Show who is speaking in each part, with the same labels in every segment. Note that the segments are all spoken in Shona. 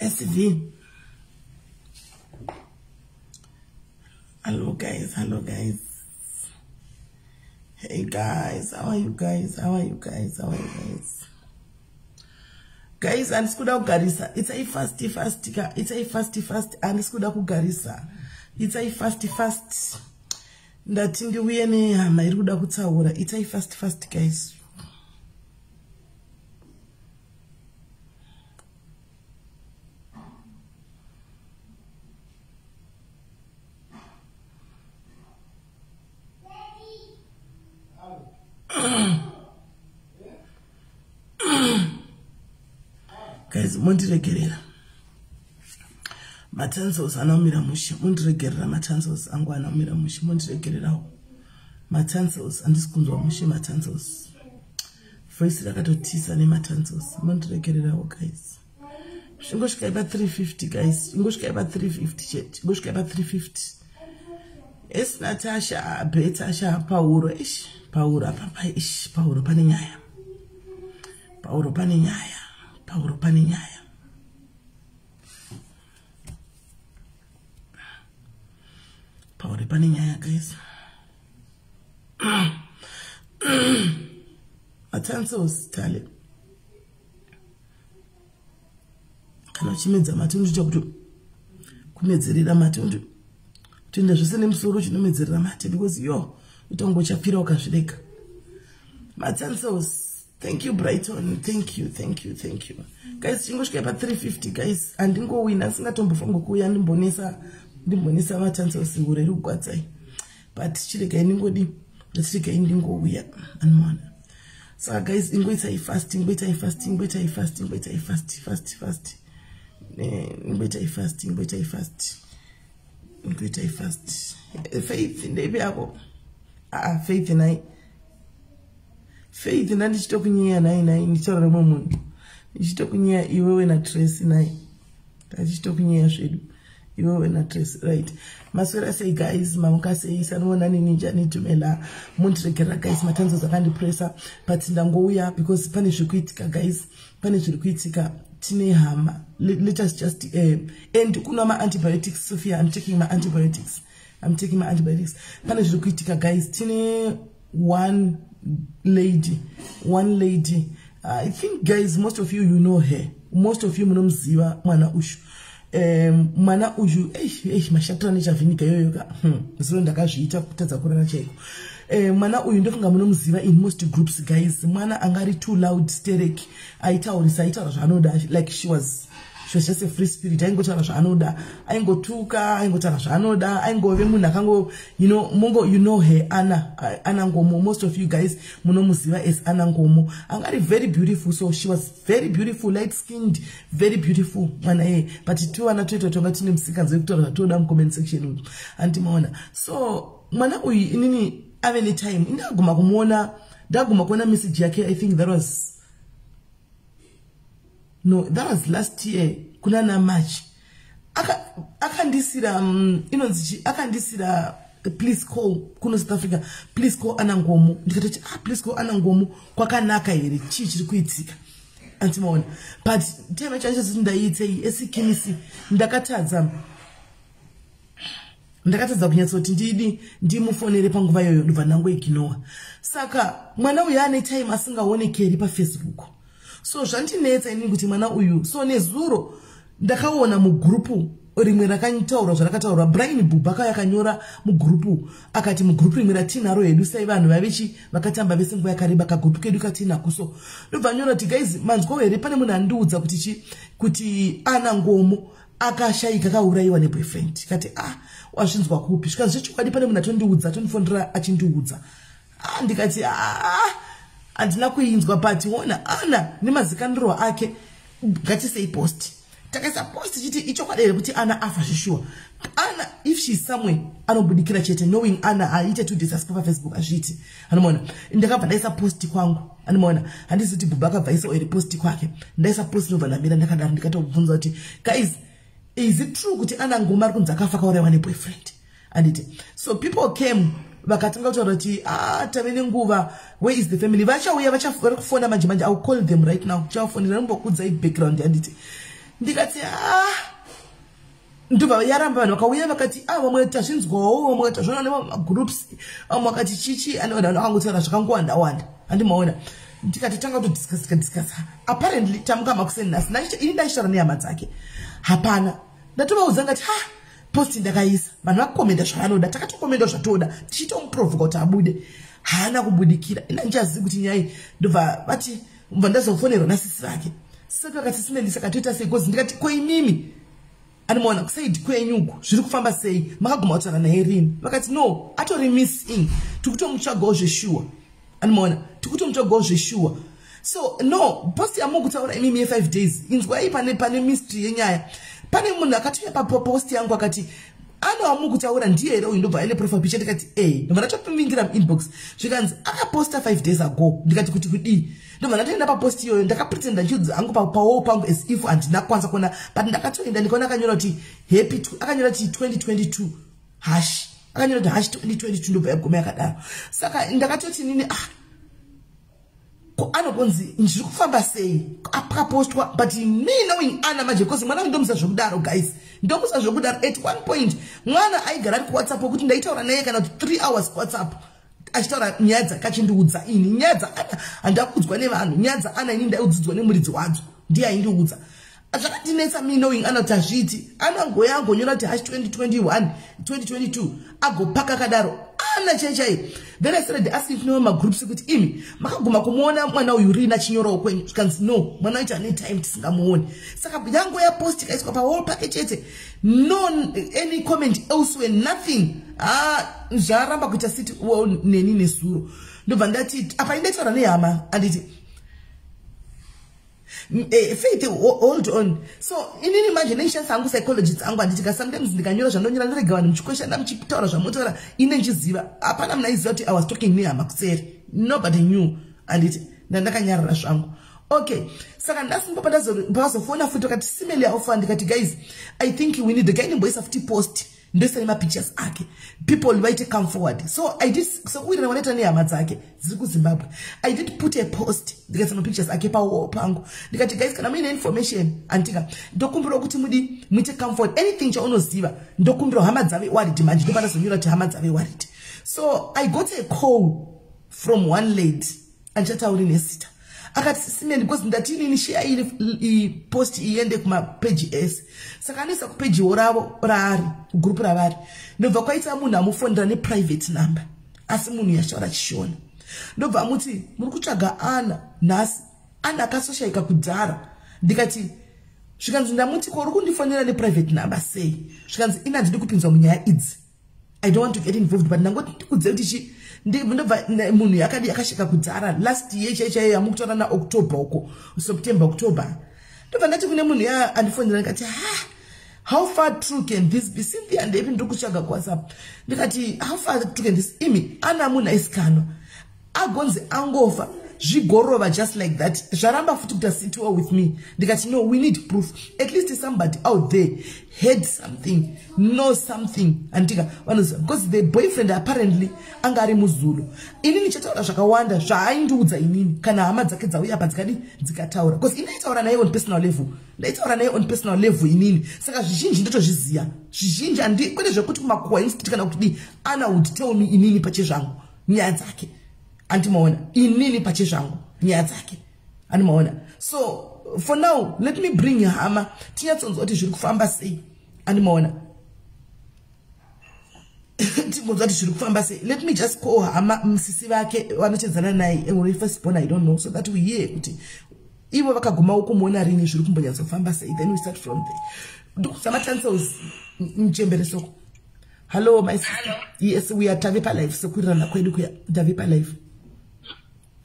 Speaker 1: SV. Hello guys. Hey guys, how are you guys? Guys, and skuda kugarisa. It's a fast. And skuda kugarisa. It's a fast. Ndati ndiuye nehama iri kuda kutsaura. It's a fast guys. Guys, mundiregerera matanzos anaumira mushi, mundiregerera matanzos angu anaumira mushi, mundiregererawo matanzos andisikunzwa mushi matanzos voice rakatotisa nematanzos, mundiregererawo guys. Ingosvika ipa 350 guys, ingosvika ipa 350 chet, ingosvika ipa 350. Yes, Natasha, Betasha, Pauro apapa ish, Pauro pane nyaya. Pauro pane nyaya guys. Matanzos tale. Kana chimedza matundu chokuti kumedzerera matundu. Tunda zvese nemusoro chinomedzerera mate because yo utongochapira ukazvireka. Matanzos. Thank you, Brighton. Thank you. Guys, chingosvika pa 350 guys. Andingowina singatombofunga kuuya ndimbonesa matanzos ngure iri kugwadzai. But chiregai ningodi chiregai ndingouya anmona. So guys, ingoita fast. Faith ndebe yako. Faith nai. Faith nandichitokunyia nai ndichorere munhu. Ndichitokunyia iwewe na Tracy nai. Ndichitokunyia zvedu. Iwewe na Tracy, right? Maswera say guys, mamuka say sanona ninja nitumela mundiregerera guys, matanzos akandipressa but ndangouya because pane zvikuitika guys, pane zviri kuitika. Tine hama. Let us just end kuna ma antibiotics. Sophia, I'm taking my antibiotics. Pane zviri kuitika guys. Tine one lady. I think guys, most of you know her. Most of you munomziva mwana ushu. Mwana ushu mashatra nechavhinika yoyoka. Zero ndakazviita kutadza kurara chaiko. Mwana uyu ndofunga munomziva in most groups guys. Mwana angari too loud hysteric. Aitaura zvanoda, like she was just a free spirit. Aingotaura zvanoda, aingotuka, aingotaura zvanoda, aingove munhu akango, mongo, you know her, Anna Nkomo. Most of you guys munomuziva as Anna Nkomo. Angari very beautiful, so she was very beautiful, light skinned, very beautiful mwana but tu anatoita tonga tine msikanzo yekutaura toda mu comment section antimaona. So mwana uyu inini any time ndaguma kuona message yake. I think that was last year kuna na March. Akandisira akandisira please call kuno South Africa, please call Anna Nkomo. Ndikati please call Anna Nkomo kwakanaka here chiri kuitika antimaona. But time changes ndaite esikimisi ndakatadza kunyatsoti ndimufonere panguva yoyo ndobva ndangoignore. Saka mwana uyu ane time asingaonekeri pa Facebook. So zvandinetsa ini kuti mwana uyu, so nezuro ndakaona mugrupu rimwe rakanyitaura zvarakataura. Brian Bubaka yakanyora mugrupu akati mugrupu rimwe ratinaro hedu sai vanhu vavechi vakatamba vese nguva yakareba kagrupu kedu katinako. So ndobva nyora kuti guys, manzwa here pane munhu andiudza kuti Anna Nkomo akashayika kaurayiwa neboyfriend. Kati wazvinzwa kupi? Zvikazi zvechokwadi pane munhu atondiudza, atondifonera achindiudza. Ndikati andina kuinzwa but ona Anna nemazikaniro ake ngatisei post. Takaisa post chiti ichokwadi here kuti Anna afa zvishua. Anna if she is somewhere anobudikira chete, knowing Anna aite to disaspa pa Facebook azviti. Anomona ndakabva ndaisa post kwangu. Anomona handisi kuti Bubaka vaisa oiri post kwake. Ndaisa post nobva ndamira ndakadaro ndikatobvunza kuti guys, is it true kuti Anna Nkomo ari kunzi akafa kaurayiwa neboyfriend? Anditi so people came vakatanga kutaura kuti tave nenguva, where is the family, vachauya vari kufona manje manje. I'll call them right now, chafonera nombokudzai background yanditi. Ndikati ndobva yaramba vanhu vakauya vakati vamwe tazvinzwawo, vamwe tazviona nemagroups, vamwe vakati chichi angotaura zvakangowanda wanda. Handimaona ndikati tanga kutodiscuss. Apparently tamuka makuseni nhasi ini ndaishara nehama dzake, hapana ndatovaudza ngati posti ndakaisa, vanhu vakomenda zvavanoda, takatokomenda zvatoda, tichitomuprovoka kuti abude, haana kubudikira. Ina ndichazivi kuti nyaya ndobva vati mubva ndazofonerwa nasisi vake. Saka vakati SIS akatoita sei, because ndikati koimimi anomaona kusaidi kwenyuku zviri kufamba sei, makaguma kutaura naye rini? Vakati no, atori missing, tikutomutsvagawo zveshuwa. Anomaona tikutomutsvagawo zveshuwa. So no, posti yamukutaura imimi ye5 days inzwai pane mystery yenyaya. Pane munhu akatoya paposti yangu akati amukutaura ndiye here uyu, ndobva ine profile picture. Ndikati ndobva ndatopimingira muinbox zvikanzi akaposta 5 days ago. Ndikati kuti kudii? Ndobva ndatoenda paposti iyoyo ndakapretenda ndichudza hangu pawo pangu as if handina kwanza kuona, but ndakatoenda ndikaona akanyora kuti happy, akanyora kuti 2022 hash, akanyora kuti hash 2022, ndobva yagoma yakadaro. Saka ndakatoti nini anokonzi ndiri kufamba sei akapostwa, but me knowing ana manje, because mwana ndomusa zvokudaro guys, ndomusa zvokudaro. At one point mwana aigara ari kuWhatsApp kuti ndaitaura naye kana 3 hours kuWhatsApp achitaura nyaya dzakachindiudza ini, nyaya dzaana handakuudzwa nevanhu, nyaya dzaana ini ndaiudzidzwa nemuridzi wadzo, ndiye aindiudza. Zvakandinetsa me knowing ana kuti hazviti anangoya angonyora kuti hash 2021 2022 agopaka kadaro ana chaichai. Then I started asking no magroups kuti imi makaguma kumuona mwana uyu rina chinyorawo kwenyu? Zvikanzi no, mwana wacho ane time tisingamuoni. Saka yango ya post ikaiswa pa wall package chete, no any comment elsewhere, nothing. Zvaramba kuita siti neni nesuro. Ndobva ndati apa indetaura nehama anditi Faith, hold on. So in imagination sangu psychology dzangu anditi sometimes ndikanyora zvanonyora ndirega vanhu muchikweshana muchitaura zvamotaura ine nchiziva hapana munaiziva kuti I was talking nehama kuseri, nobody knew anditi ndandakanyarara zvangu. Okay, saka ndasimba pandazofona futi wakati SIS MELLY aufa, ndikati guys I think we need the guy nimboisa futi post ndoisa pictures ake, people vaite come forward. So I did, so we wanaita nehama dzake dziri kuZimbabwe, I did put a post ndikaisa pictures ake pawo pangu, ndikati guys kana muine information antika ndokumbira kuti muite come forward, anything chaunoziva ndokumbira hama dzave worried manje, ndopanda zonyura kuti hama dzave worried. So I got a call from one lady anchatauri nesita akati SIS MELLY, because ndati ini share ili post iende kuma page s, saka anisa ku page ravo raari group ravari, ndobva kwaita munhu amufondera ne private number, asi munhu yashaura chishona. Ndobva amuti muri kutsvaga ana nhasi, ana akasoshaika kudhara. Ndikati zvikanzi ndamuti ko uri kundifonera ne private number sei? Zvikanzi ina handidi kupinzwa munyaya idzi, I don't want to get involved, but ndangoti ndikudze kuti ndobva munhu yakashika kudhara last year chaichaiyo yamukutora naOctober uko, September October. Ndobva ndati kune munhu andifonera ndikati how far true can this be? Cynthia ndepi ndiri kutsvaga kuWhatsApp. Ndikati how far true can this? Imi ana munhu aisikano agonzi angofa zvigorova just like that, zvaramba futi kuti asitiwa with me. Ndikati no, we need proof, at least somebody out there heard something, knows something. Andika because the boyfriend apparently anga ari muZulu. Inini chataura zvakawanda zvaaindiudza inini kana hama dzake dzauya apa dzikataura, because inaitaura naye on personal level, ndaitaura naye on personal level inini. Saka zvizhinji ndotozviziya, zvizhinji handi kwete zvekuti kumacoincidence kana kuti ana would tell me inini pachezvangu nyaya dzake. Antimaona inini pache zvangu nyaya dzake animaona. So for now let me bring hama tinyatsonzwa kuti zviri kufamba sei animaona. Tingonzwa kuti zviri kufamba sei. Let me just call hama musisi vake vanotedzana naye first born, I don't know, so that we hear kuti ivo vakaguma ukumuona rini zviri kumbonyatsa kufamba sei, then we start from there. Ndikusamatanisawo mchemberesoko. Hello my sister. Hello. Yes, we are Tavipa Live, so kuirana kwedu kuya Tavipa Live.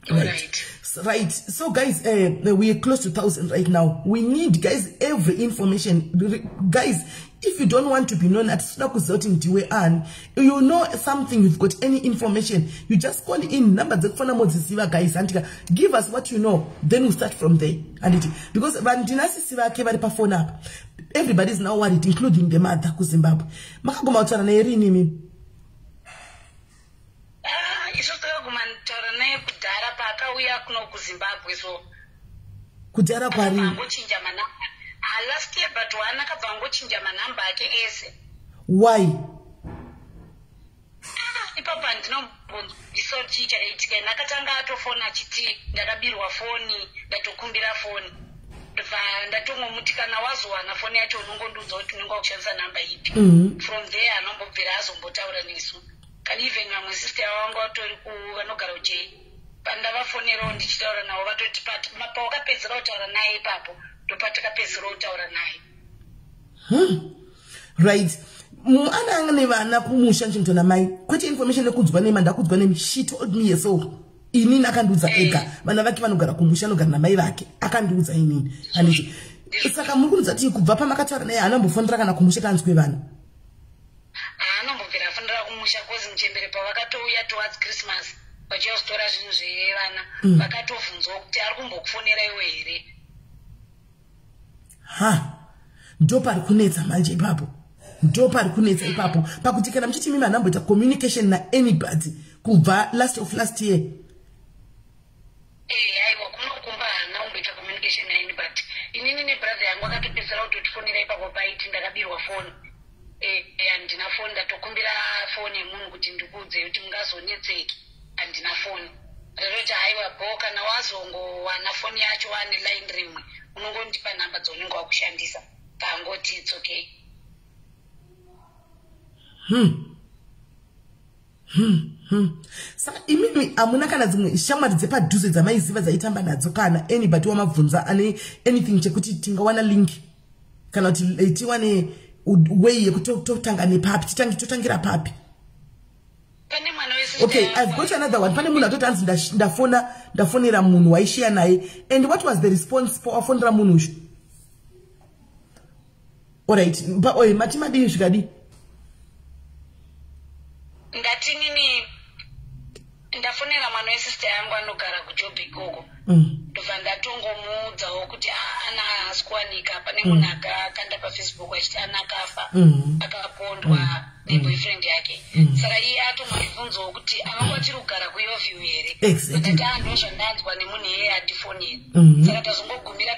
Speaker 1: Right. So guys, we are close to 1,000 right now. We need guys every information. Guys, if you don't want to be known at you know something, you've got any information, you just call in number the phone guys and give us what you know, then we start from there. And it because everybody is now worried, including the mother ku Zimbabwe.
Speaker 2: akauya kuno kuZimbabwe so
Speaker 1: kudara kwari
Speaker 2: angochinja manamba last year but wana kabva angochinja manamba ake ese.
Speaker 1: Why?
Speaker 2: Ipapa ndinombonzwa chichaitika ndakatanga atofona achiti ndakabirwa foni ndatokumbira foni ndatongomutikana wazowana foni yacho unongondiudza kuti unenge wakushandisa namba ipi. From there anombobvira azombotaura nesu kana even vamwe sister wangu vatori vanogara ujei pandavafonerawo ndichitaura navo vatoti pawakapedzera kutaura naye ipapo ndopatakapedzera kutaura naye.
Speaker 1: Right. Ana ne vana kumusha nchimto na mai kwete information ekudzwa ne manda kudzwa ne she told me so inini akandiudza ega vana vake vanogara kumusha nogara na mai vake akandiudza inini handiti saka muri kunudza kuti kubva pamakataura naye anambofondera kana kumusha kanzwe vana
Speaker 2: anombobvira afondera kumusha kozi muchembere pavakatouya towards Christmas vachiostora zvinhu zvevana vakatovhunzwa kuti ari kumbokufonera iwe here.
Speaker 1: Ndo pari kunetsa manje ipapo ndo pari kunetsa ipapo pakuti kana mchiti mimi anamboita communication na anybody kubva last year.
Speaker 2: Aiwa kunokumba hana umboita communication na anybody. Inini ne brother yangu akatopedzera kutotifonera ipapo paiti ndakabirwa foni handina foni ndatokumbira foni yemunhu kuti ndikuudze kuti mungazonetseki handina foni reroti haiwa bo kana wazongowana foni yacho wane line rimwe unongondipa namba dzaunenge wakushandisa kangoti it's okay.
Speaker 1: Saka imimi amuna kana dzimwe shamwari dzepadhuze dzamaiziva dzaitamba nadzo kana anybody wamabvunza ane anything chekuti tingawana link kana kuti tiwane way yekutotanga nepapi totangira papi. Okay, I've got another one. Pane munhu atoti anzi ndafonera munhu waishia naye and what was the response for afonera munhu uyu? Alright, matimadi zvikadi
Speaker 2: ndatinini ndafonera mwana wesister yangu anogara kuJob ikoko ndobva ndatongomuudzawo kuti ana asikuwanika pane munhu akakanda paFacebook achiti ana akafa akapondwa neboyfriend yake saka iye atomubvunzawo kuti anongwachiri kugara kuYoview here ndati ndozvandanzwa nemunhu iyeye andifonera saka tazongogumira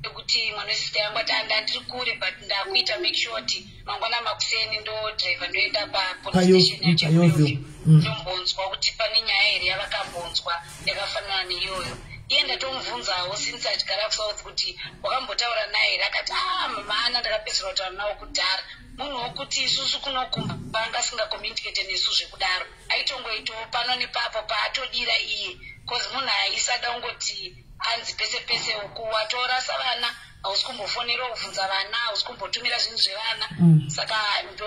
Speaker 2: pekuti mwana wesister yangu ati ndandiri kure but ndakuita make sure kuti mangwana makuseni ndodriver ndoenda papolice station yacho kuYoview ndombonzwa kuti pane nyaya here yavakambonzwa yakafanana neiyoyo. Iye ndatomubvunzawo since achigara kuSouth kuti wakambotaura naye akati mama ana ndakapedzera kutaura nawo kudhara munhu wokuti isusu kunokumba angasingakomunicate nesu zvekudaro aitongoitawo pano nepapo paatodira iye cause munhu aisada ungoti anzi pese pese uku watorasa vana hausi kumbofonera kubvunza vana hausi kumbotumira zvinhu zvevana saka ndo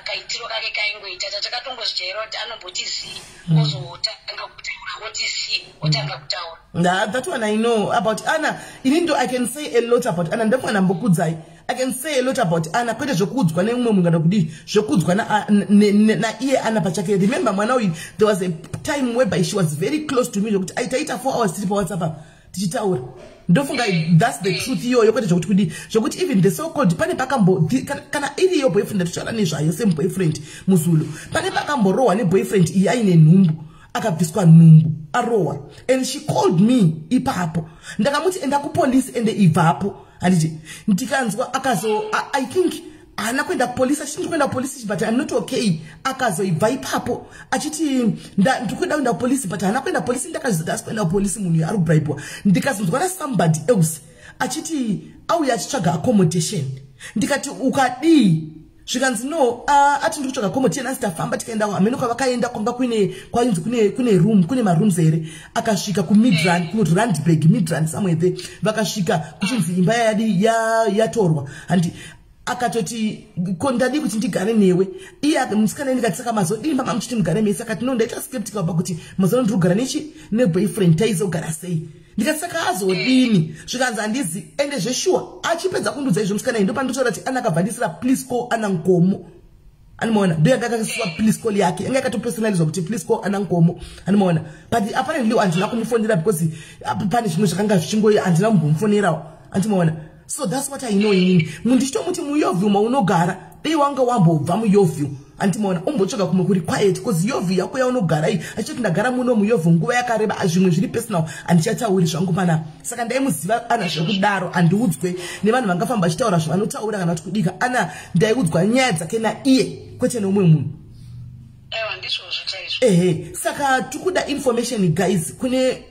Speaker 2: kaitiro kake kaingoita tatakatongozvijaira kuti anombotizii ozotanga kutaura otizii otanga kutaura.
Speaker 1: That one I know about Anna. Even though I can say a lot about Anna, ndefana mbokudzai. I can say a lot about Anna. Kwete zvokudzwa nemumwe mungana kudi zvokudzwa na iye Anna pachake. Remember mwana uyu, there was a time whereby she was very close to me zvokuti aitaita 4 hours tiri pa WhatsApp tichitaura. Ndofunga that's the truth iyoyo kwete zvokuti kudi zvokuti even the so called pane pakambo kana iri yo boyfriend atotaura nezvayo same boyfriend muzulu pane pakamborohwa ne boyfriend iye aine nhumbu akabviswa nhumbu arohwa and she called me ipapo ndakamuti enda kupolisi ende ibvapo handiti ndikanzwa akazo I think ana kwenda kupolisi achiti kwenda kupolisi but I'm not okay akazoibva ipapo achiti ndikwenda kuenda kupolisi but ana kwenda kupolisi ndakazida kwenda kupolisi munhu ari kubribwa ndikazonzwa na somebody else achiti auya achitsvaga accommodation ndikati ukadii zvikanzi no ati ndiri kutsvaga accommodation asi tafamba tikaenda hameno kwavakaenda kwanga kwainzi kune room kune marooms here akasvika kuMidrand kuRandburg Midrand somewhere there vakasvika kuchinzi imba yadi yatorwa handi akatoti kondadi kuti ndigare newe iye musikana ndikati saka mazodini mama muchiti mugare mese akati no ndaita skeptical pakuti mazano ndiri kugara neboyfriend taizogara sei ndikati saka azodini zvikanzi handizi ende zveshuwa achipedza kundudza izvo musikana ndo pandinotaura kuti ana akabvandisira please call ana Nkomo animaona ndo yanga akasiwa please call yake yanga akatopersonalizwa kuti please call ana Nkomo animaona but apparently handina kumufonera because pane zvimwe zvakanga zvichingoyi handina kumbomufonerawo andimaona. So that's what I know in mundichitomuti muYoview maunogara dei wanga wambobva muYoview antimona umbochoka kumwe kuri quiet because yovhi yako yaunogara iyi achiti ndagara muno muyovhi nguva yakareba zvimwe zviri personal andichatauri zvangu pana saka ndaimuziva ana zvekudaro andiudzwe nevanhu vangafamba vachitaura zvavanotaura kana kuti kudika ana ndaiudzwa nyaya dzake naiye kwete neumwe munhu. Saka tukuda information guys kune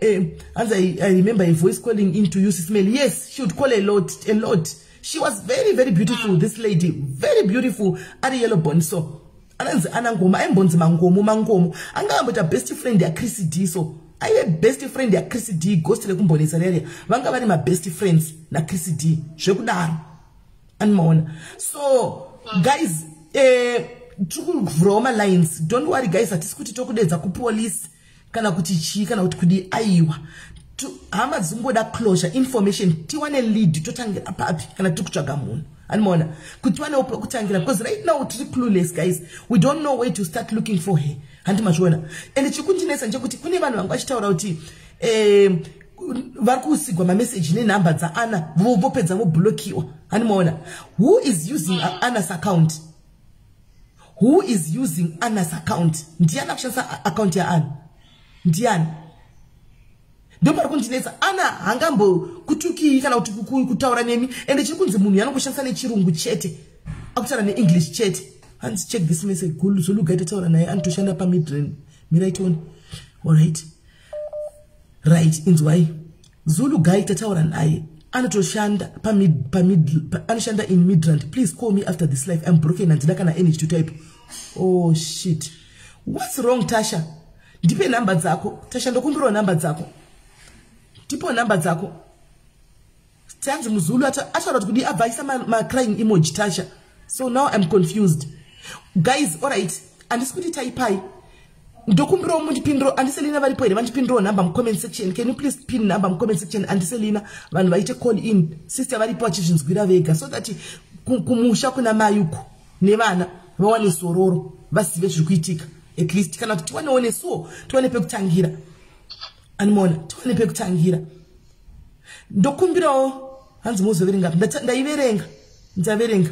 Speaker 1: as I remember a voice calling into you SIS MELLY. Yes, she would call a lot. She was very beautiful, this lady, very beautiful. Ari yellow bond so ananzi anangoma embonzi mangomo angamba best friend ya Chris D. So I best friend ya Chris D ghost le kumbonisa area vanga vari my best friends na Chris D zvekudaro anmaona. So guys Roma lines, don't worry guys, atisi kuti tokudedza ku police kana kuti chi kana kuti kudi aiwa hama dzingoda closure information tiwane lead totangira papi kana tikutsvaga munhu anmaona kuti wane kutangira because right now tiri clueless guys, we don't know where to start looking for her handimazviona. And chikundinesa ndechekuti kune vanhu vanga vachitaura kuti vari kusigwa mamessage nenhamba dzaana vopedza voblokiwa handimona. Who is using Anna's account? Who is using Anna's account? Ndiana kushandisa account ya Anna? Ndiana? Ndio pari kundinesa Anna hangambo kutuki kana kutaura nemi ende chikunzi munhu yanokushandisa nechirungu chete akutaura neEnglish chete. Hands check this message gulu so luga itaura naye antoshanda pa midrange right on. All right inzwai Zulu guy tataura naye anotoshanda anoshanda in Midrand. Please call me after this live. I'm broken and ndina kana energy to type. Oh shit, what's wrong Tasha? Ndipe number dzako Tasha, ndokumbira number dzako, tipo number dzako. Tanzi muzulu ataura kuti advise ma crying emoji Tasha. So now I'm confused guys. All right, andisi kuti type ndokumbira mundipindro andiselina varipo here vandipindro number mu comment section. Can you please pin number mu comment section andiselina vanhu vaite call in sister varipo achizvinzwira vega so that kumusha kuna mayuku nevana vawane sororo vasive zviri kuitika at least kana kuti tiwane so tiwane pekutangira animona tiwane pekutangira. Ndokumbirawo hanzi muzoverenga ndaiverenga ndzaverenga.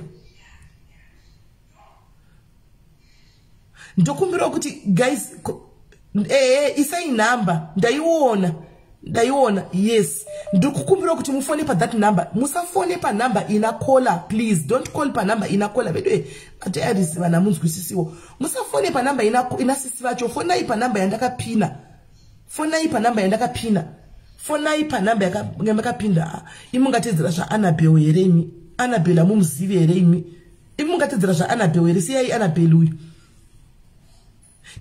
Speaker 1: Ndokumbira kuti guys isai number ndaiona yes. Ndokukumbira kuti mufone pa that number, musafone pa number ina caller please. Don't call pa number ina caller bedwe atayarisi vana munzwisisiwo. Musafone pa number ina sisi vacho. Fonai pa number yandakapina. Fonai pa number yandakapina. Fonai pa number yakapinda. Imungatedzera zva Annabelle here Annabelle amumuzivi here imungatedzera zva Annabelle here siyai Annabelle uyu.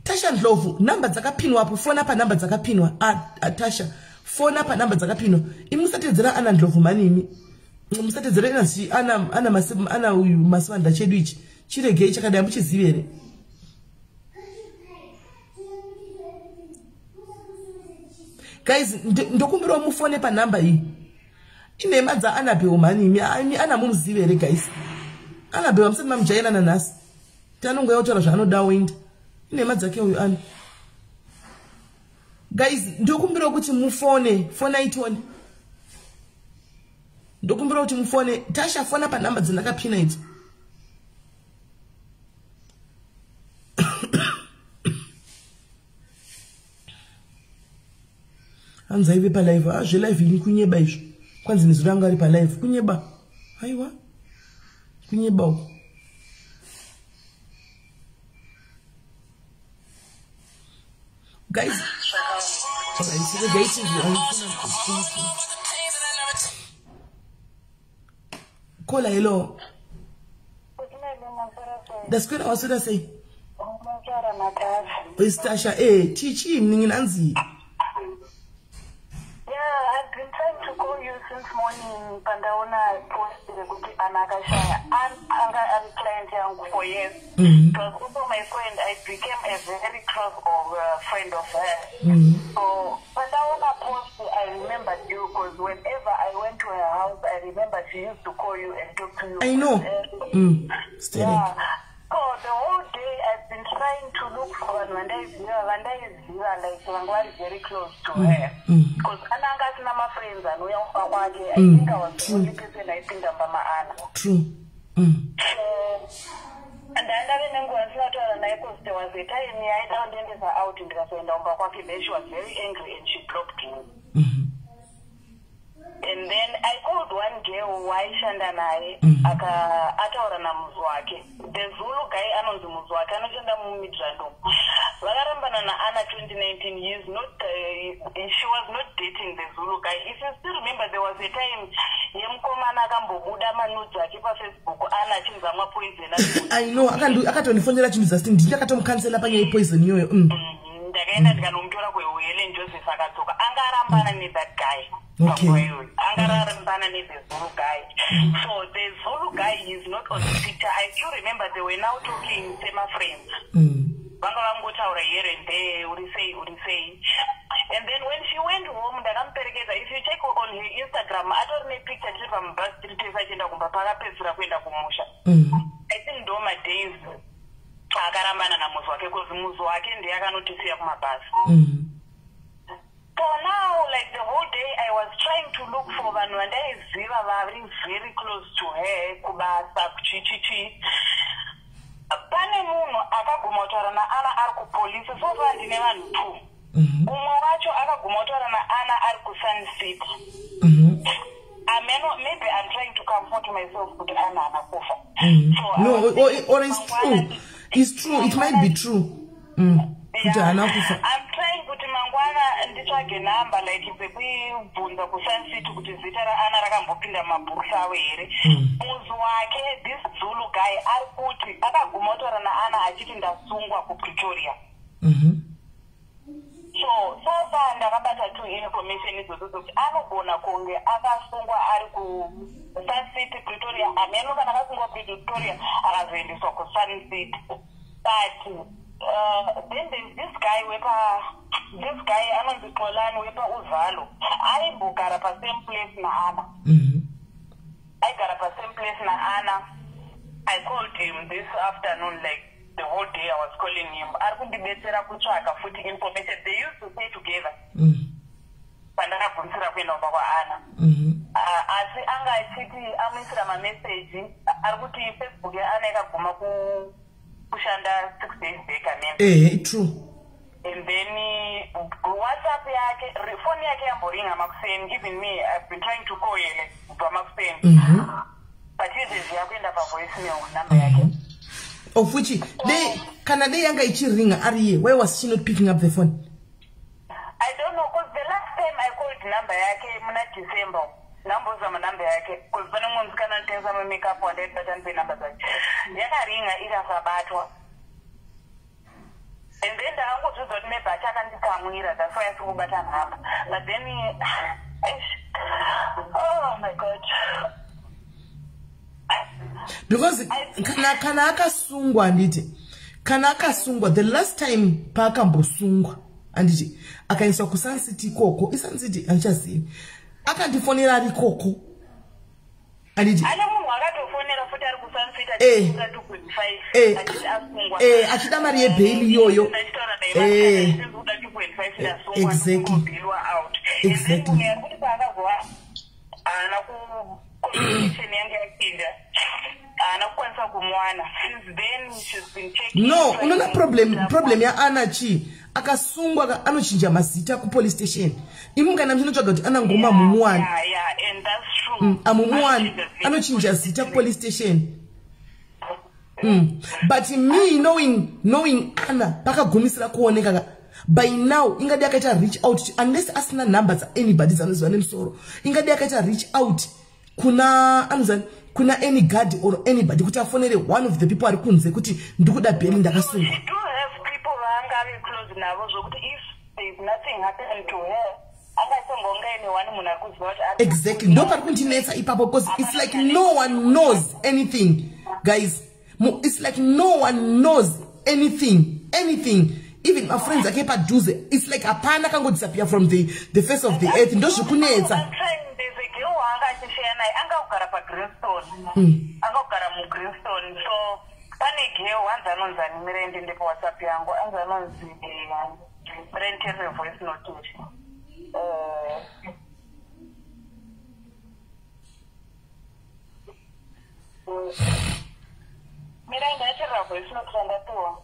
Speaker 1: Tasha Ndlovu number dzakapinwa apo. Fona pa number dzakapinwa Tasha fona pa number dzakapinwa. Imusatedzera Anna Ndlovu manini musatedzera inazvi ana uyu maswanda chedu ichi chirege chakadai muchizivere. Guys ndokumbira mufone pa number iyi inema dza Annabelle manini ana mumuzivere guys. Annabelle amsati mamujairana nasi tanongoya kutaura zvaanoda winda inema dzake uyu ani. Guys ndokumbira kuti mufone fona itone. Ndokumbira kuti mufone Tasha fona pa number dzandakapina idzi. Anza ive pa live zve live ini kunyeba izvo kwanzi nizuranga ari pa live kunyeba aiwa kunyeba uko. Guys, call hello. That's good. I was going to say. Is Tasha? Chichi, Ninanzi.
Speaker 3: I've been trying to call you since morning. Pandaona posted a good Anakashaya. I'm a client for years. Because over my friend, I became a very close friend of hers. So Pandaona posted, I remembered you because whenever I went to her house, I remember she used to call you and talk to you.
Speaker 1: I know.
Speaker 3: Yeah. So the whole day I've been trying to look for Wanda is here, like Wanda is very close to her. Because Ananga is not my friends and we are I think I was the only person I think about Anna.
Speaker 1: True.
Speaker 3: So ndandave nenguva ndisinotaura naye because there was a time yaida kundiendesa out ndikazoenda kumba kwake. Then she was very angry and she blocked me. And then I called one girl waishanda naye ataura namuzi wake. The Zulu guy anonzi muzi wake anoshanda mumidrandom. Vakarambana naAna 2019. She was not dating the Zulu guy. If you still remember, there was a time Nkomo akambobuda manudzi ake paFacebook Ana achinzamwa poison.
Speaker 1: I know akatonifonera chinhu zasi ndikakatomukhansela panyaya yepoison iyoyo.
Speaker 3: Ndakaenda ndikanomutora kweHelen Joseph akadzoka angarambana nethat guy.
Speaker 1: Okay.
Speaker 3: Angarambana nethe Zulu guy. So the Zulu guy is not on the picture. I still remember they were now talking same friends. Vanga vangotaura here and there, urisei. And then when she went home, ndakamuperekeza. If you check on her Instagram, atorine picture chiri pamubus street achienda kumba pakapedzisira kuenda kumusha. I think ndoma days akarambana namuzi wake because muzi wake ndiye akanotisiya kumabhasi. For now, like the whole day, I was trying to look for vanhu vandaiziva vari very close to her kubasa kuchichichi. Pane munhu akaguma kutaura naAna ari kupolisi. So far ndine vanhu 2. Umwe wacho akaguma kutaura naAna ari kuSun City. Maybe I'm trying to comfort myself kuti Ana anakufa.
Speaker 1: Or it's true. It's true. It might be true.
Speaker 3: I'm trying kuti mangwana nditsvage number like dzekubvunza kuSun City kuti zita raAna rakambopinda mumabhooks avo here. Muzi wake this Zulu guy ari kuti akaguma kutaura naAna achiti ndasungwa kuPretoria. So far ndakabata 2 information idzodzo kuti anogona kunge akasungwa ari kuSun City Pretoria. Ameno kana akasungwa kuPretoria akazoendeswa kuSun City. But then there's this guy anonzi Xolani wepa Uzalo. Aibogara pa same place naAna. Aigara pa same place naAna. I called him this afternoon, like the whole day I was calling him. Ari kundibetsera kutsvaka futi information. They used to stay together. Pandakabvumisira kuenda kumba kwaAna. Asi anga achiti amuisira mamessage ari kuti Facebook yaAna ikaguma kushanda 6 days back.
Speaker 1: True.
Speaker 3: And then WhatsApp yake, phone yake yamboringa makuseni. Even me, I've been trying to call yele makuseni. But this yakuenda pa voicemail number yake.
Speaker 1: Of which kana de yanga ichiringa ariye. Why was she not picking up the phone?
Speaker 3: I don't know, because the last time I called number yake muna December. Namboza manamba yake because pane munhu kanantenza ma makeup and button pay number zake yakaringa ikasabatwa. And then ndakangodzidza kuti maybe achakandikamwira, that's why asikubata nhamba. But then oh my god,
Speaker 1: because kana akasungwa nditi kana akasungwa the last time paakambosungwa anditi akaiswa kuSun City koko iSun City andichazivi akandifonera ari koko anditi
Speaker 3: ana munhu akatofonera futi ari kuSun City achida 2.5
Speaker 1: achida mari yebhaili iyoyo exactly
Speaker 3: ana communication yange yapinda ana kwanisa kumwana. Since then she's been checking.
Speaker 1: No, unaona problem ya Ana chi akasungwa anochinja mazita ku police station. Imungana mtinotsvaga kuti Ana ngoma mumuwani.
Speaker 3: Yeah, and that's true.
Speaker 1: Amumuwani anochinja zita ku police station. But me knowing Ana pakagumisira kuoneka by now ingadi akaita reach out unless asina numbers za anybody zanozwa nemsoro. Ingadi akaita reach out kuna any guard or anybody kuti afonere one of the people ari kunze kuti ndikuda bheli ndakasungwa.
Speaker 3: We do have people who are close navo zokuti if there is nothing happening to her angasongonga anyone munhu akuziva kuti
Speaker 1: exactly ndo pari kundinetsa ipapo because it's like no one knows anything guys. It's like no one knows anything. Even my friends are kept duze. It's like a pana can go disappear from the face of the earth. Ndo zvikunetsa.
Speaker 3: Angakugara paGreenstone. Angakugara muGreenstone. So pane girl wanzi anonzi Mirende ndipo WhatsApp yangu. Anzi anonzi Mirende voice note. Mirende achirira voice note ndatoa.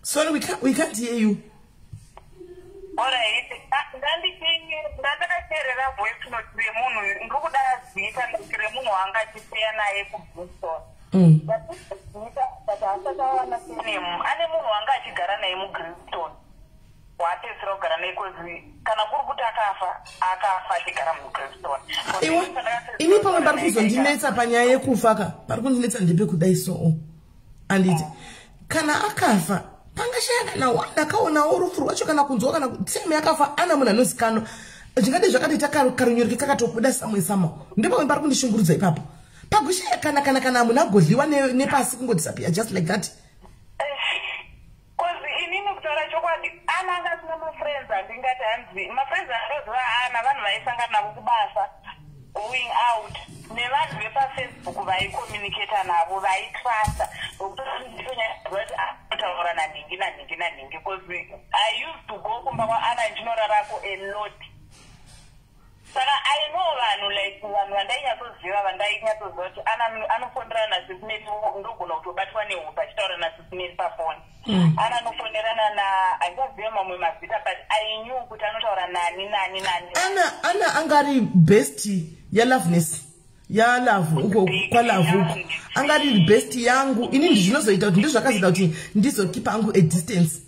Speaker 1: Sorry, we can't hear you.
Speaker 3: Alright, ndandakateerera voice note yemunhu ndikuda zita ndikire munhu wanga achipeya naye kuBristol. But asakawana senemu ane munhu wanga achigara naye muBristol wapedzisira kugara naye kozi kana kuri kuti akafa achigara muBristol.
Speaker 1: Ini pamwe pari kuzondinetsa panyaya yekufa ka pari kundinetsa ndepe kudai so anditi kana akafa pangashaya kana wandakaona urufu rwacho kana kunzwa kana tseme yakafa ana munhu anozikanwa zvingade zvakatoita karunyoreke kakatobuda samwe ndipo pari kundishungurudza ipapo pagushaya kana munhu agodliwa nepasi kungodisappear just like that.
Speaker 3: Kozi inini kutaura chokwadi ana anga asina mafriends andingati hanzi mafriends andoziva ana vanhu vaisangana navo kubasa going out nevanhu vepafacebook vaicommunicata navo vaitrasta kutaura naningi because I used to go kumba kwaana ndinorarako a lot. Saka I know vanhu like vanhu vandainyatsoziva vandainyatsoziva kuti anofonderana nasisimeti ndogona kutobatwa nehupa achitaura nasisimeti pafoni. Ana anofonderana andizive mamwe mazita but I knew kuti anotaura nani.
Speaker 1: Ana angari best yaloveness yalove uko kwalove uko angari best yangu ini ndizvinozoita kuti ndizvakazoita kuti ndizokipa angu a distance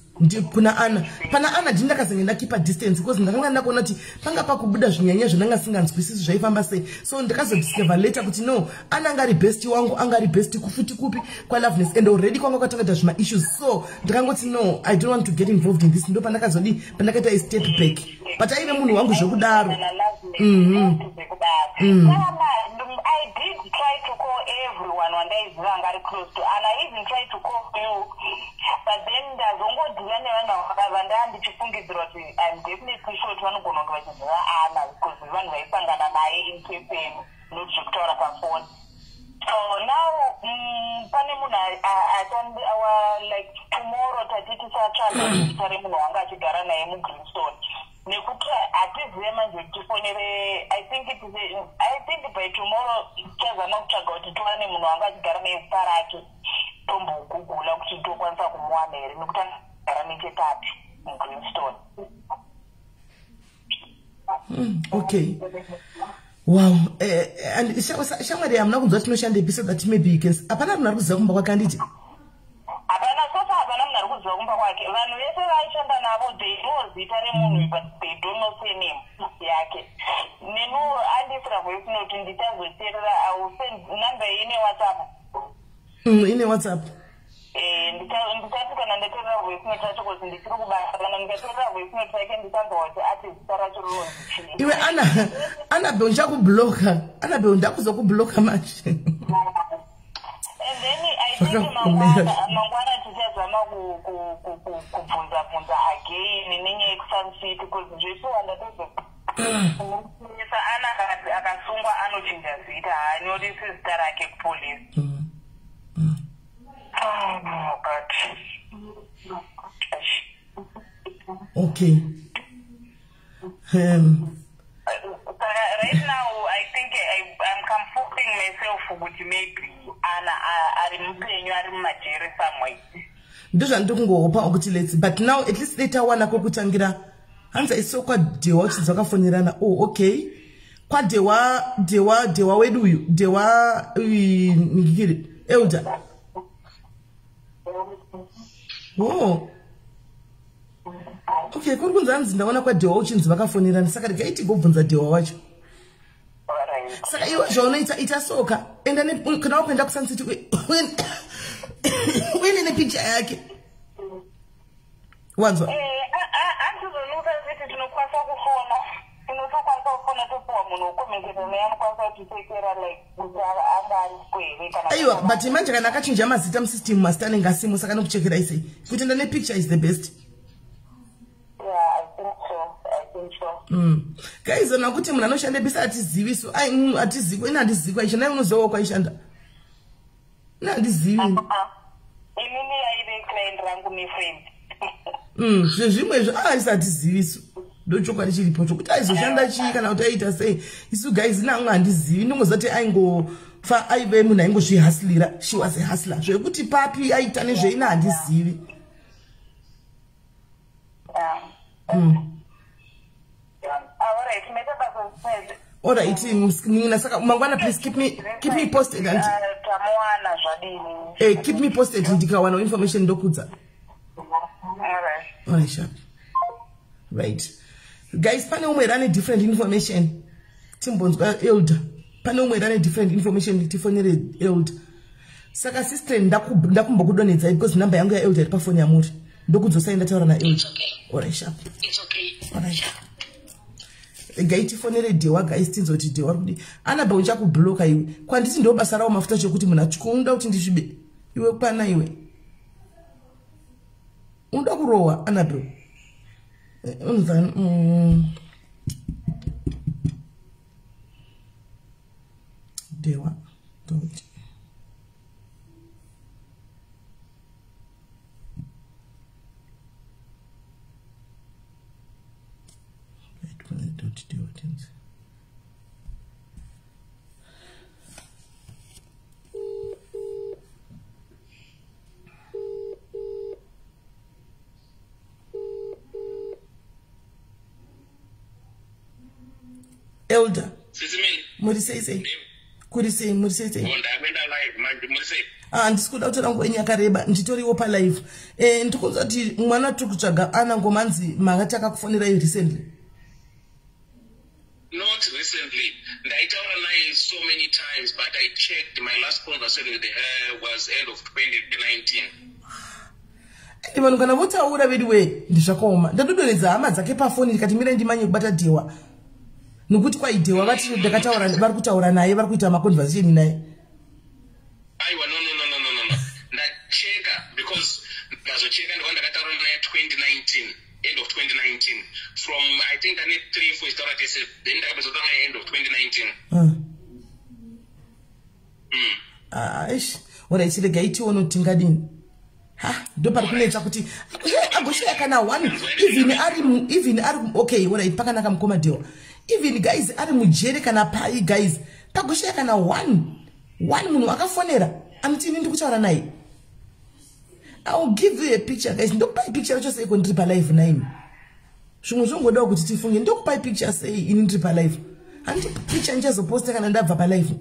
Speaker 1: kuna ana pana ana ndindakazenge keep a distance because ndakanga ndakuona kuti panga pakubuda zvinyanya zvandanga singanzwisisi zvaifamba sei so ndakazodiscover later kuti no ana angari best wangu angari best kufuti kupi kwaloveness and already kwanga kwatangata zvima issues so ndakangoti no I don't want to get involved in this ndo pandakaita a step back but aive munhu wangu zvokudaro.
Speaker 3: I did try to call everyone when they were very close to, and I even tried to call you, but then there's only one and I'm definitely sure one going to Anna because one way in Cape not Victoria phone. So now, Panimuna, I attend our like tomorrow, Tatiti Sacha, Sarimanga, Garana, and Greenstone. I think by tomorrow chaza nokutsvaga kuti tiwane munhu wanga achigara nefarake tombogugula kuti tokwanisa kumuwana here nekuti anogara nechetapi muGreenstone.
Speaker 1: Okay. Wow. And shamwari hamuna kunzwa tinoshanda episode that maybe you can hapana munhu ari kuziva kumba kwake anditi
Speaker 3: hapana sasa hapana munhu ari kuziva kumba kwake vanhu vese vaishanda navo they know zita remunhu but they don't know surname yake. Nenu andisira voice note nditazoteerera I will send number ine WhatsApp.
Speaker 1: Ine WhatsApp.
Speaker 3: Nditati kana ndateerera voice note yacho kuti ndisiri kubasa kana ndikateerera voice note yake ndisanzwa kuti ati zita racho rinonzi.
Speaker 1: Iwe ana beunja kubloka. Ana beunda kuzokubloka manje.
Speaker 3: And then I think mangwana tichazama kubvunza again nenye kusamfit because zvese wandatozo Yes, Anna akasungwa anochinja zita haanyorisi zita rake kupolisi. Oh God.
Speaker 1: Okay.
Speaker 3: Right now I think I'm comforting myself with maybe Anna ari mupenyu ari mumajere somewhere.
Speaker 1: Ndozva ndikungohopa ukuthi let's but now at least later wana kokutangira hanza iso kwa dewa chizakafonirana. Oh okay. Kwa dewa wedu uyu dewa nikikiri elder. Oh. Okay, kuri kunzanzi ndaona kwa dewa uchinzi vakafonirana saka ndikaiti gobvunza dewa wacho. Saka iwe zvaonoita itasoka enda kana wakuenda kuSun City uine nepicture yake. Wanzwa?
Speaker 3: Antizonuka ziti tinokwanisa kufona. Tinokwanisa kufona topuwa munhu ukomengeza neanokwanisa kutikera like angari kwere kana.
Speaker 1: Aiwa, but manje kana akachinja mazita musystem mastane ngasimo saka nokuchekera isei. Kuti enda nepicture is the best.
Speaker 3: Yeah, I think so.
Speaker 1: Guys, unakuti mna anoshanda bisa atizivi so atizivi ina ndizivi aishanda unozowa kwaishanda. Na ndizivi.
Speaker 3: Inini aive client rangu ni friend.
Speaker 1: Zvimwe atizivi so. Ndochokwadi chiripo chokuti aizoshanda chii kana kuti aita sei. Isu guys nangu handizivi ndongozati aingofa aive munhu aingozvihasilira. She was a hustler. Zvekuti papi aita nezveina handizivi. Alright, Nina Saka Mangwana, please keep me posted and keep me posted ndikawana information ndokudza. Alright, sharp. Right. Guys, pane umwe rane different information. Timbonzwa elder. Pane umwe rane different information tifonere elder. Saka sister ndakumbokudonedza because number yangu ya elder iri pafoni yamuri. Ndokudzosaenda taura na elder. Alright, sharp.
Speaker 2: It's okay.
Speaker 1: Alright. Gaiti fonere dewa guys tinzoti dewa kudi anaba uncha kubloka iwe kwanditi ndo basa rawo mafuta chokuti muna chikuunda kuti ndisvibe iwe pana iwe unda kurowa anabro unzan dewa don't do things. Elder. Murisei. Ndisikuda kutora nguva yakareba nditoriwo palive. Ndikuudza kuti mwana tiri kutsvaga ana ngomanzi makati akakufonera recently.
Speaker 4: Not recently. I told her so many times, but I checked my last conversation with her was end of 2019.
Speaker 1: Vanhu kana votaura vediwe ndizvakaoma ndadodonedza hama dzake pafoni ndikati mira ndimanye kubata dewa nokuti kwaidewa vati ndakataura vari kutaura naye vari kuita maconversation naye.
Speaker 4: Aiwa, no. Ndacheka because ndazocheka ndakataura naye 2019. End of 2019. From I think I need 3-4 stars. Then the end of 2019.
Speaker 1: Ish. What I see the guy to ono tingadin. Ha, do parkunetsa kuti agoshaya kana one even ari okay what I pakana kamkoma dewa. Even guys ari mujere kana pai guys. Pagoshaya kana one munhu akafonera. Amtini ndikutaura naye. I will give you a picture guys. Ndokupa picture just say triple life 9. Zvimwe zvongoda kuti tifunge ndokupa picture say in triple life. Anti picture nchazoposta kana ndabva pa life.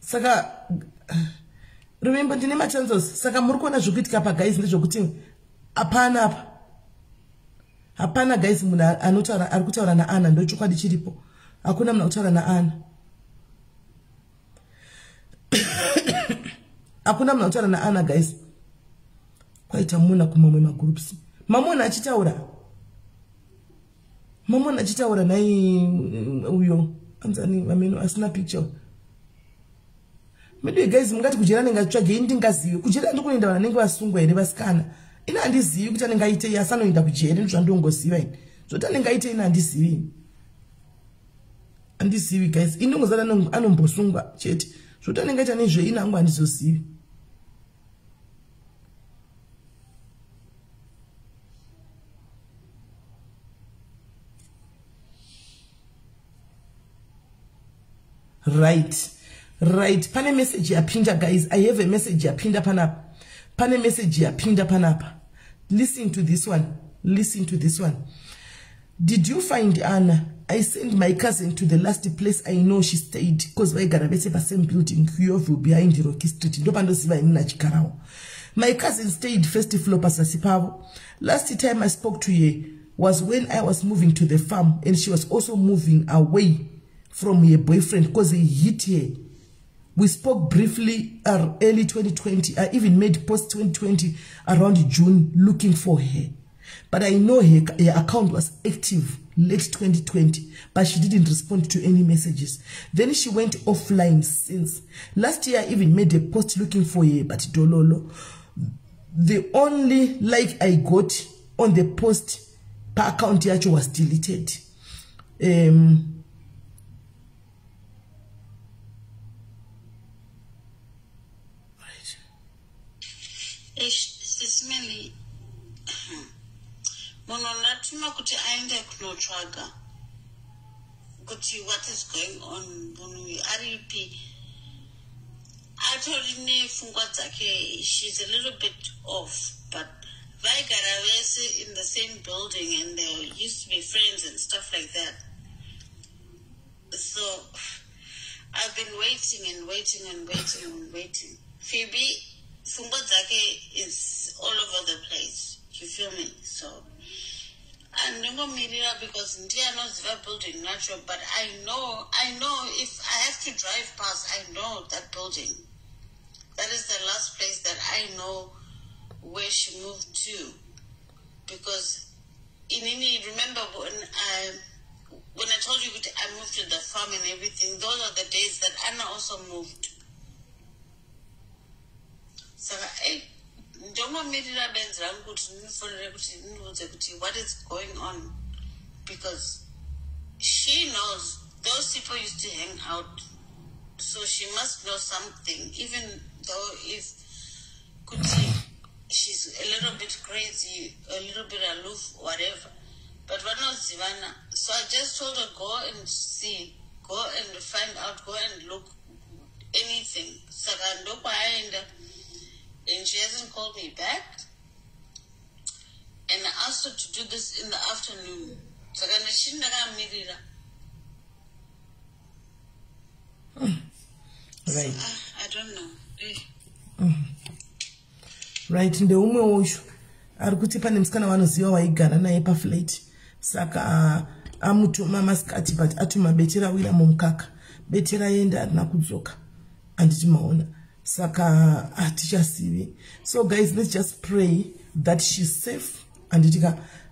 Speaker 1: Saka remember ndine machances saka muri kuona zvokuitika pa guys ndezvokuti hapana guys munhu anotaura ari kutaura naana ndochokwadi chiripo hakuna munhu akutaura naana hakuna munhu akutaura naana guys kwaita muna kumamwe magroups mamona achitaura nai uyo anzani ameno asina picture Maybe guys mungati kujera nengatsvage ndingazive kujera ndikuenda vanenge vasungwa here vasikana ina handizivi kuti anengaite yasanoenda kujera ndizvandongoziva ini zvoti anengaite ina handizivi guys indongozana anombosungwa chete zvoti anengaita nezve ina hangu handizozivi Right, pane message yapinda guys. I have a message yapinda panapa. Pane message yapinda panapa. Listen to this one. Did you find Anna? I sent my cousin to the last place I know she stayed because we got the same building Kuyovu behind the Rocky Street. My cousin stayed first floor Pasasipavu. Last time I spoke to her was when I was moving to the farm and she was also moving away from her boyfriend because he hit her. We spoke briefly early 2020. I even made post 2020 around June looking for her. But I know her account was active late 2020, but she didn't respond to any messages. Then she went offline since. Last year I even made a post looking for her, but dololo. The only like I got on the post per account yacho was deleted.
Speaker 5: SIS MELLY. Mono natuma kuti aende kunotsvaga kuti what is going on munhu aripi atori nepfungwa dzake. She's a little bit off, but vaigara vese in the same building and they used to be friends and stuff like that. So I've been waiting and waiting and waiting and waiting. Phoebe, pfungwa dzake is all over the place. You feel me? So I'm not mirror because India knows the building natural, but I know if I have to drive past, I know that building. That is the last place that I know where she moved to. Because remember when I told you that I moved to the farm and everything, those are the days that Anna also moved. So what is going on, because she knows those people used to hang out, so she must know something, even though if she's a little bit crazy, a little bit aloof, whatever, but what knows Zivana. So I just told her, go and see, go and find out, go and look, anything. And she hasn't called me back. And I asked her to do this in the afternoon.
Speaker 1: Right.
Speaker 5: I don't know.
Speaker 1: Right, in the umwe osho arikuti pane msikana wanoziva waigara naye paflight. Saka amutuma masikati but atuma betera wira mumukaka. Betera yenda arina kudzoka. Anditi maona. Saka atichasivi. So guys, let's just pray that she's safe. And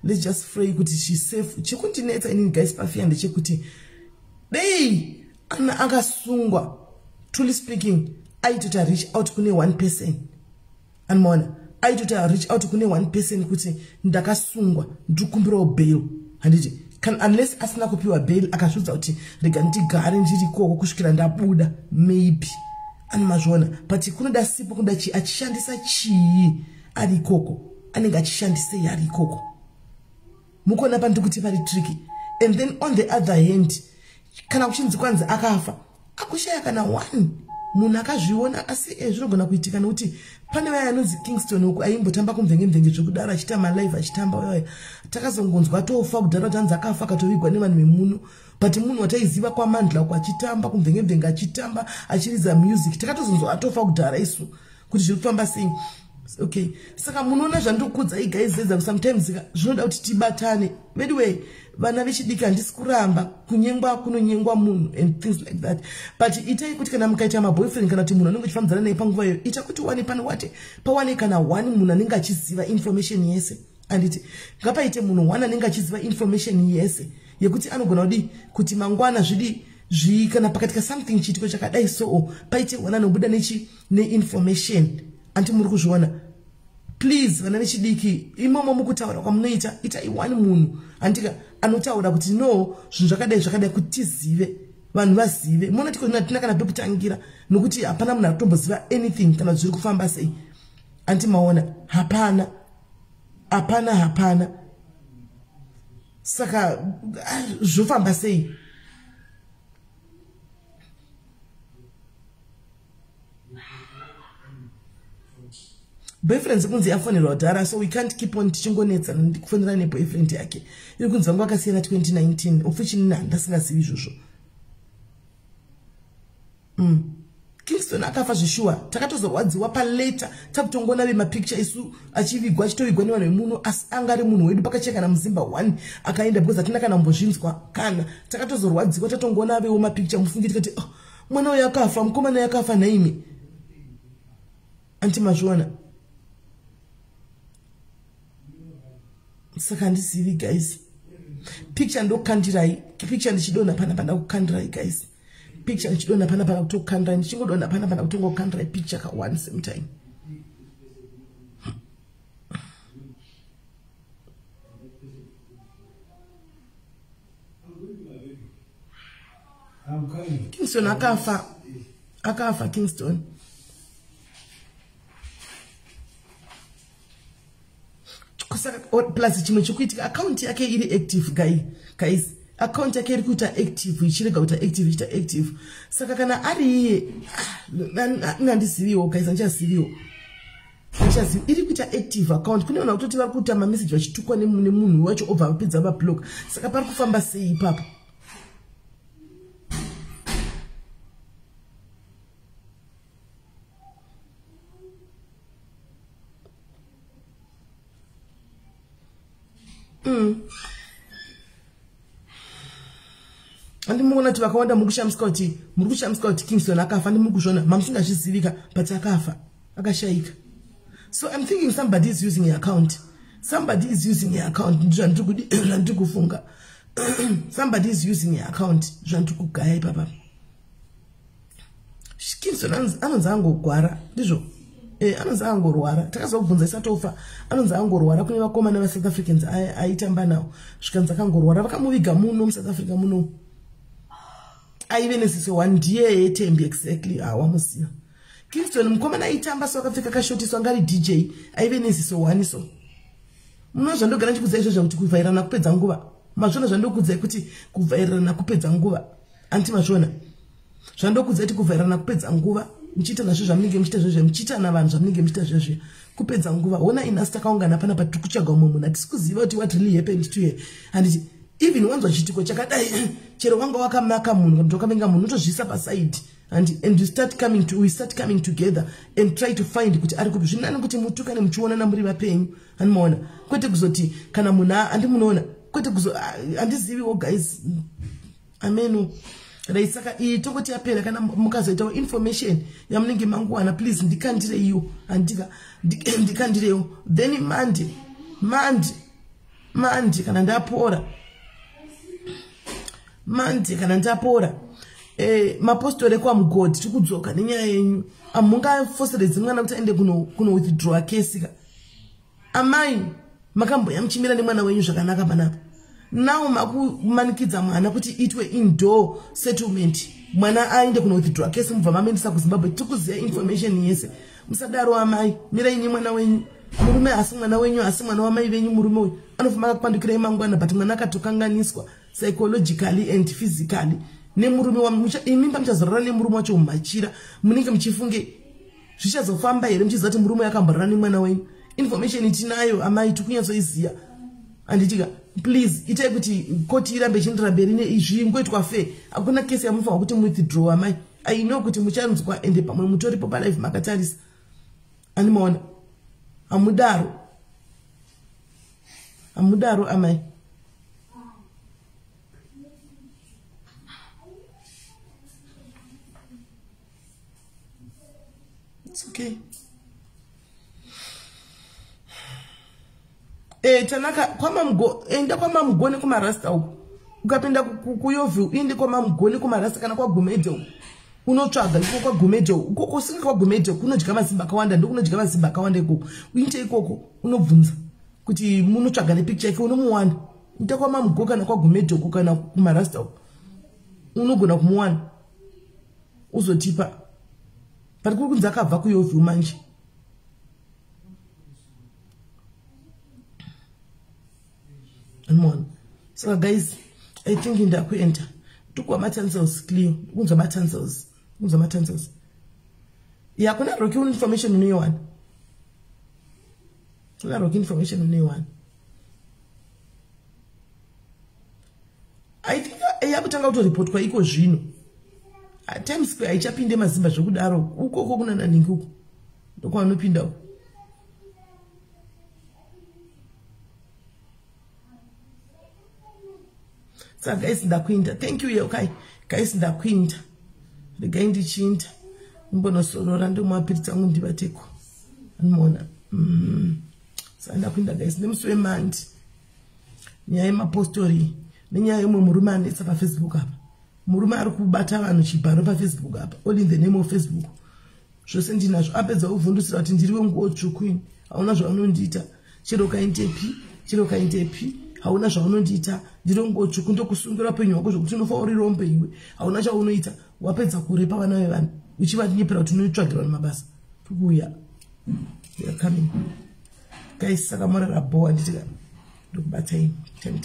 Speaker 1: let's just pray kuti she's safe. Chikuntinetsa inini guys pafi and chekuti. Hey, ana akasungwa. Truly speaking, I to reach out kune one person. And mona, I to reach out kune one person kuti ndakasungwa ndikumbira bail. And can unless asina kupiwa bail akazvudza kuti rega ndigare ndiri koko kusvikira ndabuda maybe. Animazvona but kunoda sipo kunoda achishandisa chii ari koko anenge achishandisei ari koko mukona pandikuti pari tricky. And then on the other hand kana kuchinzi kwanza akafa akushaya kana one munhu akazviona asi zvinogona kuitika nokuti pane vaya anonzi Kingston uku aimbotamba kumvenge zvekudaro achitamba live achitamba vaya takazongonzwa tofa kudhara tanzi akafa katovigwa nevanhu vemuno but munhu wataiziva kwamandla uku achitamba kumvenge achitamba achiridza music takatozonzwa atofa kudhara isu kuti zviri kufamba sei. Okay, saka munoona zvandikudza igaizedza sometimes zvinoda kuti tibatane. By the way, vana vechidiki handisi kuramba kunyengwa kunonyengwa munhu and things like that, but itai kuti kana mukaita maboyfriend kana kuti munhu anenge achifambidzana naye panguva iyoyo ita kuti wani pane wate pawane kana one munhu anenge achiziva information yese. Anditi ngapaite munhu one anenge achiziva information yese yekuti anogona kudi kuti mangwana zvidi kana pakatika something chitiko chakadai so paite one anobuda ne-information. Anti muri kuzviona, please vana vechidiki imomo mukutaura kwamunoita itai one munhu andika anotaura kuti no zvinhu zvakadai kuti tizive vanhu vazive. Mona tina kana pekutangira nokuti hapana munhu atomboziva anything kana zviri kufamba sei. Anti maona hapana. Saka zvofamba sei. Boyfriends kunzi yafonelwa dhara, so we can't keep on tichingonetsa ndikufonera neboyfriend yake. Iri kunzi vangu akasiyana 2019 officially ndasingazivi izvozvo. Kingston akafa zvishua takatozorwadziwa paleta takutongona vemapicture isu achivigwa achitovigwa nevanhu vemuno asi angari munhu wedu pakacheka namuzimba 1 akaenda because hatina kana mbozvinzwa kana takatozorwadziwa tatongona vewo mapicture mufungiti kuti mwana uyu akafa mukomana yakafa naimi. Anti mazviona. saka ndisivi guys. Picture ndo kandirai, picture ndichidona pana kukandirai guys. Picture ndichidona pana kutokandirai, ndichingodona pana kutongokandirai picture ka one same time. Kingston akafa Kingston. Plus chimwe chikuitika account yake iri active guys. Account yake iri kuita active, ichirega kuita active, ichita active. Saka kana ari iye ngandisiviwo guys, anchasiviwo. Iri kuita active account. Kuneona kutoti vari kuita ma message vachitukwa nemunhu wacho obva vapedza va block. Saka pari kufamba sei ipapo? Andi muona kuti vakawanda mukushamisa kuti Kingston akafa, andi mukuzvona mamusingazvizivika but akafa, akashaika. So I'm thinking somebody is using your account. Somebody is using your account. Ndiri kufunga. Somebody is using your account. Ndiri kugaya papa. Kingston anonzi angogwara, ndizvo. Anonzi angorwara. Takazobvunza isatofa. Anonzi angorwara. Kune vakomana va South Africans aitamba nawo. Zvikanzi akangorwara. Vakamuviga muno South Africa muno. Aive nesiso one ndiye tembi exactly awamusiya. Kingston mukomana aitamba so akapfeka kashotiswa ngari DJ. Aive nesiso one so. Muno zvandogara ndikudza izvo kuti kuvhairana kupedza nguva. Mazvona zvandokudza kuti kuvhairana kupedza nguva. Anti mazvona. Zvandokudza kuti kuvhairana kupedza nguva. Mchita nazvo zvamunenge muchita zvozvo, muchita navanhu zvamunenge muchita zvozvo kupedza nguva. Ona inasi takaungana pana patikutsvaga umwe munhu atikuziva kuti what really happened to you. And even wanzwa chitiko chakadai chero wanga wakamaka munhu kana wakamenga munhu utozvisa paside and we start coming together and try to find kuti ari kupi zvinani kuti mutukane muchiona na muri vapenyu anoona kwete kuzoti kana munhu andimunoona kwete kuzo andiziviwo guys ameno raisaka tongoti yapera kana mukazoita information yamunenge manguwana please ndikandire iyo andika ndikandirewo then mandi kana ndapora mapostore kwa mugodi tikudzoka nenyaya yenyu amunga foseredzi mwana kuti aende kuno withdraw case ka amai makamboya mchimira nemwana wenyu zvakanaka panapa now makumanikidza mwana kuti itwe indoor settlement mwana aende kuno withdraw case mubva mamendisa kuZimbabwe tikuziya information yese musadaro amai mirai nemwana wenyu murume asi mwana wenyu asi mwana wamai venyu murume uyu anofamba kupandukira mangwana but mwana akatokanganiswa psychologically and physically nemurume imimba muchazorora nemurume wacho mumachira munenge muchifunge zvichazofamba here muchiziva kuti murume akamborana nemwana wenyu information tinayo amai tikunyatsoiziya anditika please itai kuti koti irambe ichiendera mberi neizvi ngoitwa fe hakuna kesi yamunofanira kuti muwithdraw amai I know kuti muchanzwa ende pamwe mutoripo palive makatarisa animaona amudaro amai. It's okay. Tanaka enda kwa mamugone kuma rasta uko. Ukapenda kuyovu indi kwa mamugone kuma rasta kana kwa gumedo. Unotsvaga iko kwa gumedo. Uko kusinga kwa gumedo kunodya mazimba kawanda ndokunodya mazimba kawanda ikoko. Uinte ikoko unobvunza kuti munotsvaga nepicture yake unomuwana. Enda kwa mamugo kana kwa gumedo kana kuma rasta uko. Unogona kumuwana. Uzotipa. Pari kuri kunzi akabva kuyovu manje. So guys, I think in the enter. Took what materials clear. Unza materials. Yeah, kuna rocky information in new one. Kuna rocky information in new one. I think I have to out report kwa iko zvino. At times kwa ichapinde mazimba zvokudaro. Uko kuna nani huko. Ndoko anopinda huko. So guys ndakwinda. Thank you okay. Guys ndakwinda. Regaindi chinta. Mbono sonora ndo mapirita ngundi bateko. Anmona. So ndakwinda guys. Nemswe mandi. nyaya yemapostori nenyaya yemwe murume anetsa paFacebook apa. Murume ari kubata vanhu chibharo paFacebook apa, all in the name of Facebook. Zvose ndinazvo, apedza kuvhundusira kuti ndiriwe nguo tsvuku, hauna zvaunondiita, chero kaintepi, hauna zvaunondiita, ndiriwe nguo tsvuku, ndokusungira upenyu hwako zvokuti unofa uri rombe iwe, hauna chaunoita, wapedza kurepa vana vevanhu, uchivanyepera kuti unotsvagira vanhu mabasa. Kuuya, they are coming. Guys, saka murara boa nditika ndokubatai 10.